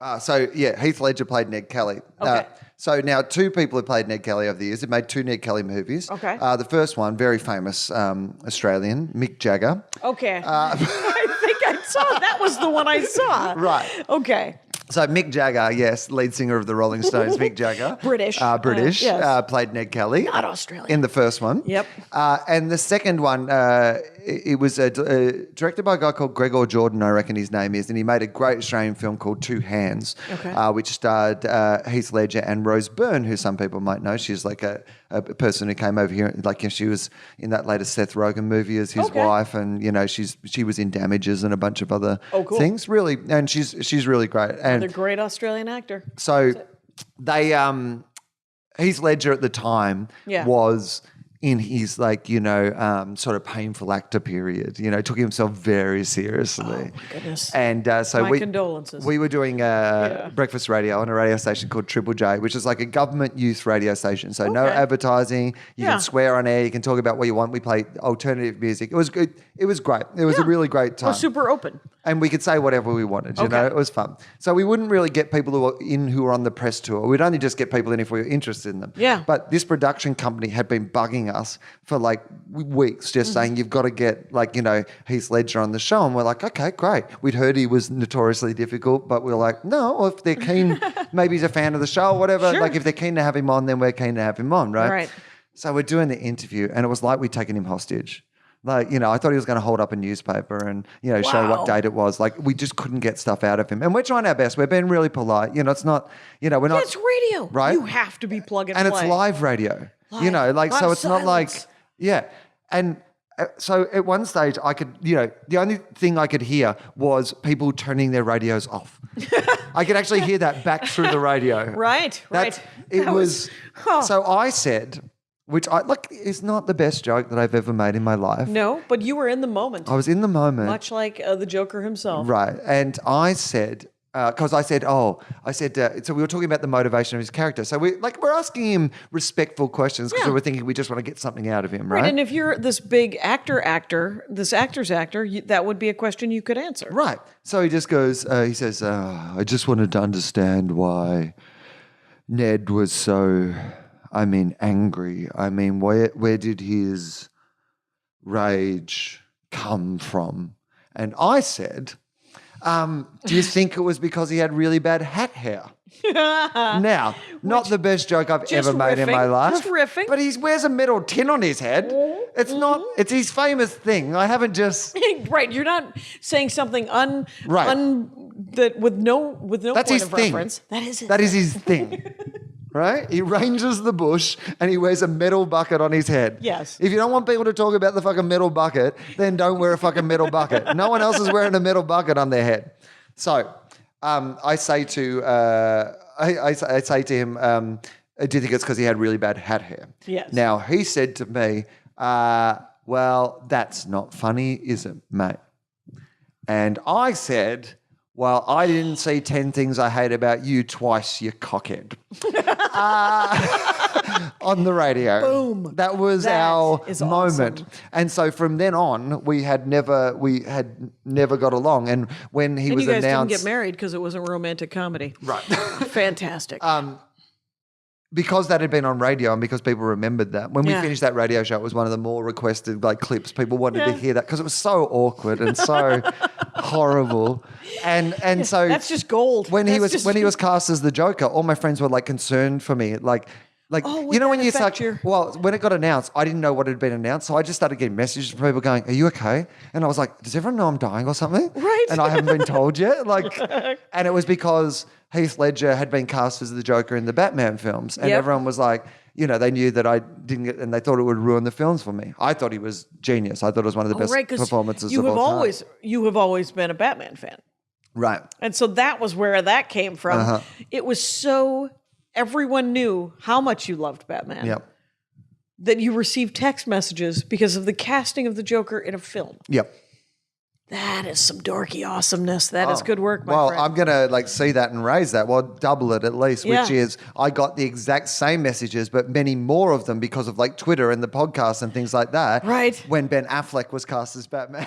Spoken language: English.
Heath Ledger played Ned Kelly. Okay. So now two people have played Ned Kelly over the years. They've made two Ned Kelly movies. Okay. The first one, very famous Australian, Mick Jagger. Okay. I think I saw that was the one I saw. Right. Okay. So Mick Jagger, yes, lead singer of the Rolling Stones, Mick Jagger. British. Yes. Played Ned Kelly. Not Australian. In the first one. Yep. And the second one, it was directed by a guy called Gregor Jordan, I reckon his name is, and he made a great Australian film called Two Hands, which starred Heath Ledger and Rose Byrne, who some people might know. She's like a person who came over here, like she was in that latest Seth Rogen movie as his wife, and she was in Damages and a bunch of other things. Really, and she's really great. And another great Australian actor. So they Heath Ledger at the time was in his sort of painful actor period, took himself very seriously. Oh my goodness. And so my condolences. We were doing breakfast radio on a radio station called Triple J, which is like a government youth radio station. So no advertising. You can swear on air. You can talk about what you want. We play alternative music. It was good. It was great. It was a really great time. We're super open. And we could say whatever we wanted, it was fun. So we wouldn't really get people who were on the press tour. We'd only just get people in if we were interested in them. Yeah. But this production company had been bugging us for like weeks, just saying, you've got to get Heath Ledger on the show. And we're like, okay, great. We'd heard he was notoriously difficult, but we're like, no, if they're keen, maybe he's a fan of the show or whatever. Sure. Like if they're keen to have him on, then we're keen to have him on, right? Right. So we're doing the interview and it was like we'd taken him hostage. I thought he was going to hold up a newspaper and, show what date it was. Like, we just couldn't get stuff out of him. And we're trying our best. We're being really polite. It's not, we're not. It's radio. Right? You have to be plug and play. And it's live radio. Live. So it's not like, silence. And so at one stage I could, the only thing I could hear was people turning their radios off. I could actually hear that back through the radio. Right. So I said, which is not the best joke that I've ever made in my life. No, but you were in the moment. I was in the moment. Much like the Joker himself. Right. And I said, so we were talking about the motivation of his character. So we're asking him respectful questions because we're thinking we just want to get something out of him, right? And if you're this big this actor's actor, that would be a question you could answer. Right. So he just goes, he says, I just wanted to understand why Ned was so... angry. Where did his rage come from? And I said, do you think it was because he had really bad hat hair? Now, not the best joke I've ever made in my life. Just riffing. But he wears a metal tin on his head. It's not, it's his famous thing. I haven't just... Right, you're not saying something with no That's point his of thing. reference. That is his thing. Right? He ranges the bush and he wears a metal bucket on his head. Yes. If you don't want people to talk about the fucking metal bucket, then don't wear a fucking metal bucket. No one else is wearing a metal bucket on their head. So I say to him, do you think it's because he had really bad hat hair? Yes. Now, he said to me, well, that's not funny, is it, mate? And I said... Well, I didn't see 10 things I hate about you twice, you cockhead. On the radio. Boom. That was our moment. Awesome. And so from then on, we had never got along. And when he was announced... you guys didn't get married because it wasn't romantic comedy. Right. Fantastic. Because that had been on radio and because people remembered that. When we finished that radio show, it was one of the more requested clips. People wanted to hear that because it was so awkward and so horrible. And so that's just gold. When he was cast as the Joker, all my friends were concerned for me. When you start, when it got announced, I didn't know what had been announced, so I just started getting messages from people going, "Are you okay?" And I was like, "Does everyone know I'm dying or something?" Right. And I haven't been told yet. And it was because Heath Ledger had been cast as the Joker in the Batman films, and everyone was like, they knew that I didn't get, and they thought it would ruin the films for me. I thought he was genius. I thought it was one of the best performances of all time. You have always been a Batman fan, right? And so that was where that came from. It was so. Everyone knew how much you loved Batman. Yep. That you received text messages because of the casting of the Joker in a film. Yep. That is some dorky awesomeness. That is good work, my friend. Well, I'm going to see that and raise that. Well, double it at least, which is I got the exact same messages, but many more of them because of Twitter and the podcast and things like that. Right. When Ben Affleck was cast as Batman.